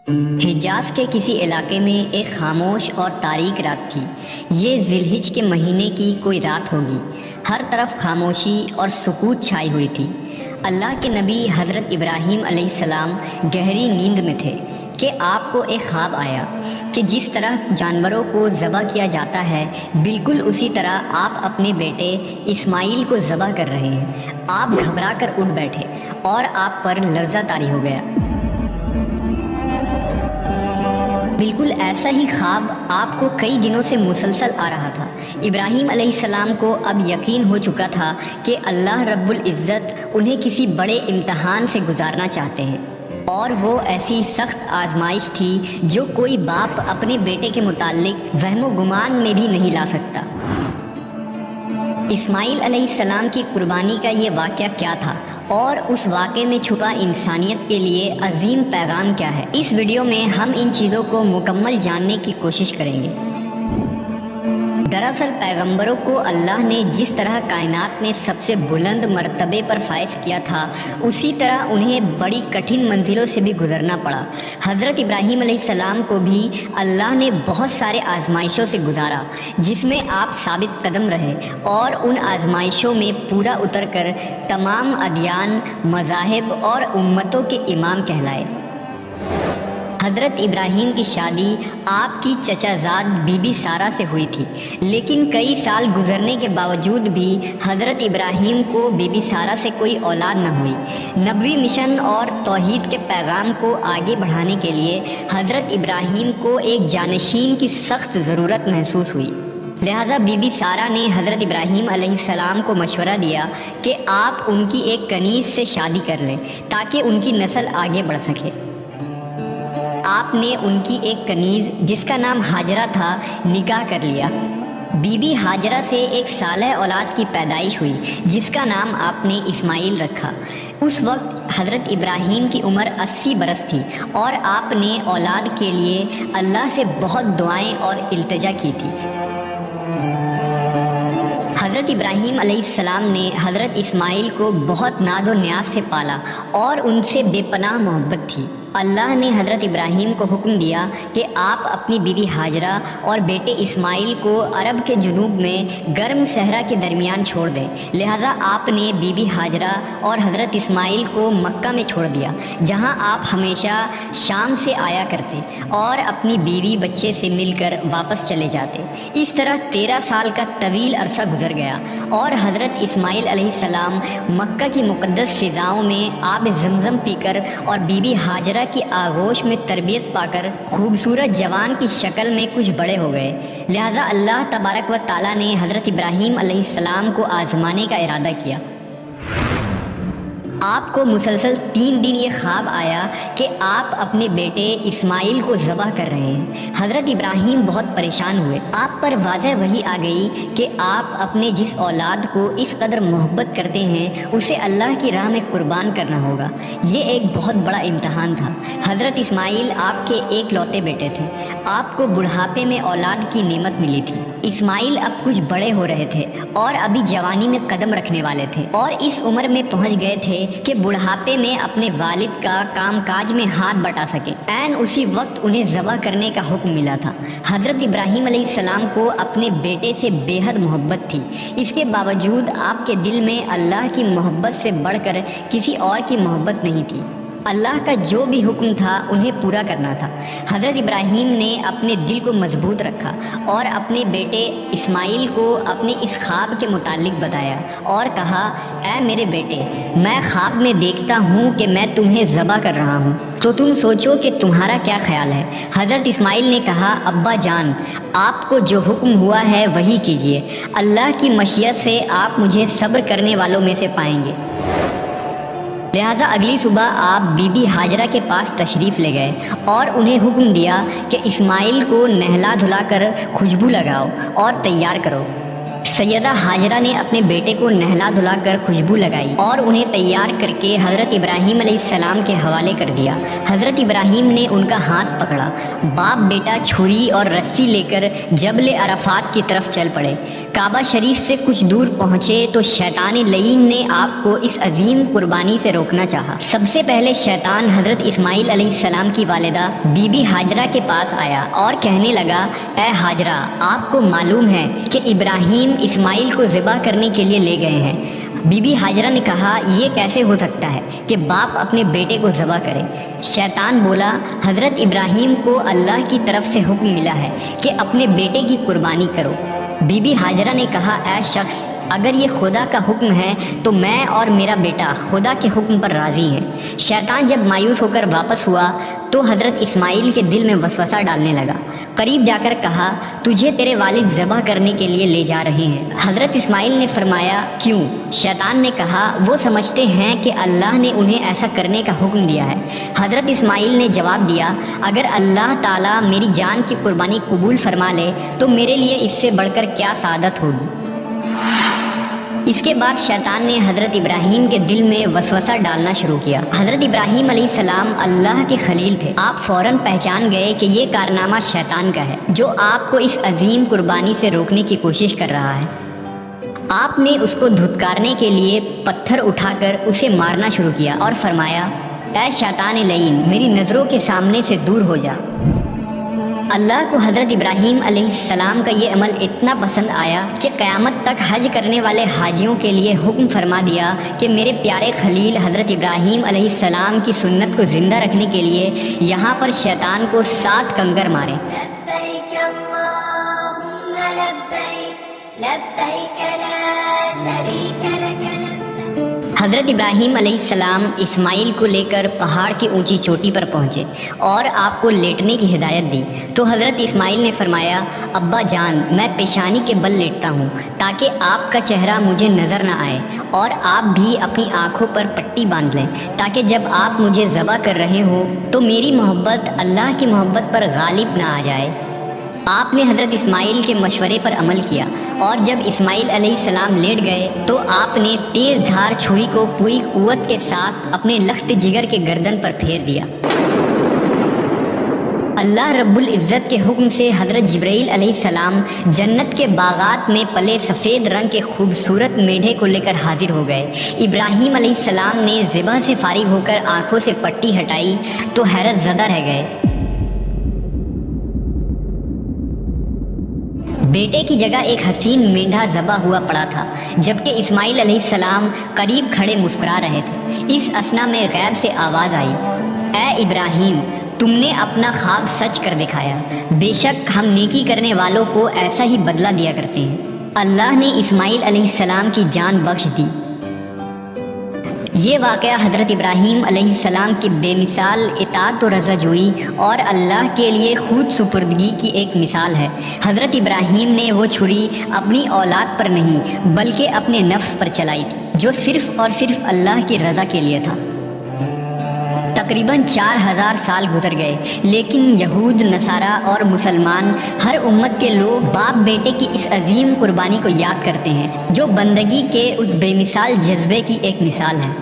حجاز کے کسی علاقے میں ایک خاموش اور تاریک رات تھی۔ یہ ذی الحج کے مہینے کی کوئی رات ہوگی۔ ہر طرف خاموشی اور سکوت چھائی ہوئی تھی۔ اللہ کے نبی حضرت ابراہیم علیہ السلام گہری نیند میں تھے کہ آپ کو ایک خواب آیا کہ جس طرح جانوروں کو ذبح کیا جاتا ہے بالکل اسی طرح آپ اپنے بیٹے اسماعیل کو ذبح کر رہے ہیں۔ آپ گھبرا کر اٹھ بیٹھے اور آپ پر لرزہ طاری ہو گیا۔ بالکل ایسا ہی خواب آپ کو کئی دنوں سے مسلسل آ رہا تھا۔ ابراہیم علیہ السلام کو اب یقین ہو چکا تھا کہ اللہ رب العزت انہیں کسی بڑے امتحان سے گزارنا چاہتے ہیں، اور وہ ایسی سخت آزمائش تھی جو کوئی باپ اپنے بیٹے کے متعلق وہم و گمان میں بھی نہیں لا سکتا۔ اسماعیل علیہ السلام کی قربانی کا یہ واقعہ کیا تھا اور اس واقعے میں چھپا انسانیت کے لیے عظیم پیغام کیا ہے؟ اس ویڈیو میں ہم ان چیزوں کو مکمل جاننے کی کوشش کریں گے۔ دراصل پیغمبروں کو اللہ نے جس طرح کائنات میں سب سے بلند مرتبے پر فائز کیا تھا، اسی طرح انہیں بڑی کٹھن منزلوں سے بھی گزرنا پڑا۔ حضرت ابراہیم علیہ السلام کو بھی اللہ نے بہت سارے آزمائشوں سے گزارا، جس میں آپ ثابت قدم رہے اور ان آزمائشوں میں پورا اتر کر تمام ادیان، مذاہب اور امتوں کے امام کہلائے۔ حضرت ابراہیم کی شادی آپ کی چچا زاد بی بی سارہ سے ہوئی تھی، لیکن کئی سال گزرنے کے باوجود بھی حضرت ابراہیم کو بی بی سارہ سے کوئی اولاد نہ ہوئی۔ نبوی مشن اور توحید کے پیغام کو آگے بڑھانے کے لیے حضرت ابراہیم کو ایک جانشین کی سخت ضرورت محسوس ہوئی۔ لہٰذا بی بی سارہ نے حضرت ابراہیم علیہ السلام کو مشورہ دیا کہ آپ ان کی ایک کنیز سے شادی کر لیں تاکہ ان کی نسل آگے بڑھ سکے۔ آپ نے ان کی ایک کنیز جس کا نام ہاجرہ تھا نکاح کر لیا۔ بی بی ہاجرہ سے ایک صالح اولاد کی پیدائش ہوئی جس کا نام آپ نے اسماعیل رکھا۔ اس وقت حضرت ابراہیم کی عمر 80 برس تھی اور آپ نے اولاد کے لیے اللہ سے بہت دعائیں اور التجا کی تھی۔ حضرت ابراہیم علیہ السلام نے حضرت اسماعیل کو بہت ناز و نیاز سے پالا اور ان سے بے پناہ محبت تھی۔ اللہ نے حضرت ابراہیم کو حکم دیا کہ آپ اپنی بیوی ہاجرہ اور بیٹے اسماعیل کو عرب کے جنوب میں گرم صحرا کے درمیان چھوڑ دیں۔ لہٰذا آپ نے بی بی ہاجرہ اور حضرت اسماعیل کو مکہ میں چھوڑ دیا، جہاں آپ ہمیشہ شام سے آیا کرتے اور اپنی بیوی بچے سے مل کر واپس چلے جاتے۔ اس طرح 13 سال کا طویل عرصہ گزر گیا اور حضرت اسماعیل علیہ السلام مکہ کی مقدس فضاؤں میں آب زمزم پی کر اور بی بی ہاجرہ کی آغوش میں تربیت پا کر خوبصورت جوان کی شکل میں کچھ بڑے ہو گئے۔ لہٰذا اللہ تبارک و تعالیٰ نے حضرت ابراہیم علیہ السلام کو آزمانے کا ارادہ کیا۔ آپ کو مسلسل 3 دن یہ خواب آیا کہ آپ اپنے بیٹے اسماعیل کو ذبح کر رہے ہیں۔ حضرت ابراہیم بہت پریشان ہوئے۔ آپ پر واضح وحی آ گئی کہ آپ اپنے جس اولاد کو اس قدر محبت کرتے ہیں اسے اللہ کی راہ میں قربان کرنا ہوگا۔ یہ ایک بہت بڑا امتحان تھا۔ حضرت اسماعیل آپ کے ایک لوتے بیٹے تھے۔ آپ کو بڑھاپے میں اولاد کی نعمت ملی تھی۔ اسماعیل اب کچھ بڑے ہو رہے تھے اور ابھی جوانی میں قدم رکھنے والے تھے اور اس عمر میں پہنچ گئے تھے کہ بڑھاپے میں اپنے والد کا کام کاج میں ہاتھ بٹا سکے۔ عین اسی وقت انہیں ذبح کرنے کا حکم ملا تھا۔ حضرت ابراہیم علیہ السلام کو اپنے بیٹے سے بے حد محبت تھی۔ اس کے باوجود آپ کے دل میں اللہ کی محبت سے بڑھ کر کسی اور کی محبت نہیں تھی۔ اللہ کا جو بھی حکم تھا انہیں پورا کرنا تھا۔ حضرت ابراہیم نے اپنے دل کو مضبوط رکھا اور اپنے بیٹے اسماعیل کو اپنے اس خواب کے متعلق بتایا اور کہا، اے میرے بیٹے، میں خواب میں دیکھتا ہوں کہ میں تمہیں ذبح کر رہا ہوں، تو تم سوچو کہ تمہارا کیا خیال ہے؟ حضرت اسماعیل نے کہا، ابا جان، آپ کو جو حکم ہوا ہے وہی کیجیے۔ اللہ کی مشیت سے آپ مجھے صبر کرنے والوں میں سے پائیں گے۔ لہٰذا اگلی صبح آپ بی بی ہاجرہ کے پاس تشریف لے گئے اور انہیں حکم دیا کہ اسماعیل کو نہلا دھلا کر خوشبو لگاؤ اور تیار کرو۔ سیدہ حاجرہ نے اپنے بیٹے کو نہلا دھلا کر خوشبو لگائی اور انہیں تیار کر کے حضرت ابراہیم علیہ السلام کے حوالے کر دیا۔ حضرت ابراہیم نے ان کا ہاتھ پکڑا۔ باپ بیٹا چھری اور رسی لے کر جبل عرفات کی طرف چل پڑے۔ کعبہ شریف سے کچھ دور پہنچے تو شیطان لعین نے آپ کو اس عظیم قربانی سے روکنا چاہا۔ سب سے پہلے شیطان حضرت اسماعیل علیہ السلام کی والدہ بی بی حاجرہ کے پاس آیا اور کہنے لگا، اے حاجرہ، آپ کو معلوم ہے کہ ابراہیم اسماعیل کو ذبح کرنے کے لیے لے گئے ہیں۔ بی بی حاجرہ نے کہا، یہ کیسے ہو سکتا ہے کہ باپ اپنے بیٹے کو ذبح کرے؟ شیطان بولا، حضرت ابراہیم کو اللہ کی طرف سے حکم ملا ہے کہ اپنے بیٹے کی قربانی کرو۔ بی بی حاجرہ نے کہا، اے شخص، اگر یہ خدا کا حکم ہے تو میں اور میرا بیٹا خدا کے حکم پر راضی ہیں۔ شیطان جب مایوس ہو کر واپس ہوا تو حضرت اسماعیل کے دل میں وسوسہ ڈالنے لگا۔ قریب جا کر کہا، تجھے تیرے والد ذبح کرنے کے لیے لے جا رہے ہیں۔ حضرت اسماعیل نے فرمایا، کیوں؟ شیطان نے کہا، وہ سمجھتے ہیں کہ اللہ نے انہیں ایسا کرنے کا حکم دیا ہے۔ حضرت اسماعیل نے جواب دیا، اگر اللہ تعالیٰ میری جان کی قربانی قبول فرما لے تو میرے لیے اس سے بڑھ کر کیا سعادت ہوگی۔ اس کے بعد شیطان نے حضرت ابراہیم کے دل میں وسوسہ ڈالنا شروع کیا۔ حضرت ابراہیم علیہ السلام اللہ کے خلیل تھے۔ آپ فوراً پہچان گئے کہ یہ کارنامہ شیطان کا ہے جو آپ کو اس عظیم قربانی سے روکنے کی کوشش کر رہا ہے۔ آپ نے اس کو دھتکارنے کے لیے پتھر اٹھا کر اسے مارنا شروع کیا اور فرمایا، اے شیطان لعین، میری نظروں کے سامنے سے دور ہو جا۔ اللہ کو حضرت ابراہیم علیہ السلام کا یہ عمل اتنا پسند آیا کہ قیامت تک حج کرنے والے حاجیوں کے لیے حکم فرما دیا کہ میرے پیارے خلیل حضرت ابراہیم علیہ السلام کی سنت کو زندہ رکھنے کے لیے یہاں پر شیطان کو 7 کنگر ماریں۔ لبیک اللہم لبیک، لبیک لا شریک لک لبیک۔ حضرت ابراہیم علیہ السلام اسماعیل کو لے کر پہاڑ کی اونچی چوٹی پر پہنچے اور آپ کو لیٹنے کی ہدایت دی تو حضرت اسماعیل نے فرمایا، ابا جان، میں پیشانی کے بل لیٹتا ہوں تاکہ آپ کا چہرہ مجھے نظر نہ آئے، اور آپ بھی اپنی آنکھوں پر پٹی باندھ لیں تاکہ جب آپ مجھے ذبح کر رہے ہوں تو میری محبت اللہ کی محبت پر غالب نہ آ جائے۔ آپ نے حضرت اسماعیل کے مشورے پر عمل کیا اور جب اسماعیل علیہ السلام لیٹ گئے تو آپ نے تیز دھار چھری کو پوری قوت کے ساتھ اپنے لخت جگر کے گردن پر پھیر دیا۔ اللہ رب العزت کے حکم سے حضرت جبرائیل علیہ السلام جنت کے باغات میں پلے سفید رنگ کے خوبصورت میڈھے کو لے کر حاضر ہو گئے۔ ابراہیم علیہ السلام نے ذبح سے فارغ ہو کر آنکھوں سے پٹی ہٹائی تو حیرت زدہ رہ گئے۔ بیٹے کی جگہ ایک حسین مینڈھا ذبح ہوا پڑا تھا جبکہ اسماعیل علیہ السلام قریب کھڑے مسکرا رہے تھے۔ اس اثنا میں غیب سے آواز آئی، اے ابراہیم، تم نے اپنا خواب سچ کر دکھایا، بے شک ہم نیکی کرنے والوں کو ایسا ہی بدلہ دیا کرتے ہیں۔ اللہ نے اسماعیل علیہ السلام کی جان بخش دی۔ یہ واقعہ حضرت ابراہیم علیہ السلام کی بے مثال اطاعت و رضا جوئی اور اللہ کے لیے خود سپردگی کی ایک مثال ہے۔ حضرت ابراہیم نے وہ چھری اپنی اولاد پر نہیں بلکہ اپنے نفس پر چلائی تھی جو صرف اور صرف اللہ کی رضا کے لیے تھا۔ تقریباً 4000 سال گزر گئے لیکن یہود، نصارہ اور مسلمان، ہر امت کے لوگ باپ بیٹے کی اس عظیم قربانی کو یاد کرتے ہیں جو بندگی کے اس بے مثال جذبے کی ایک مثال ہے۔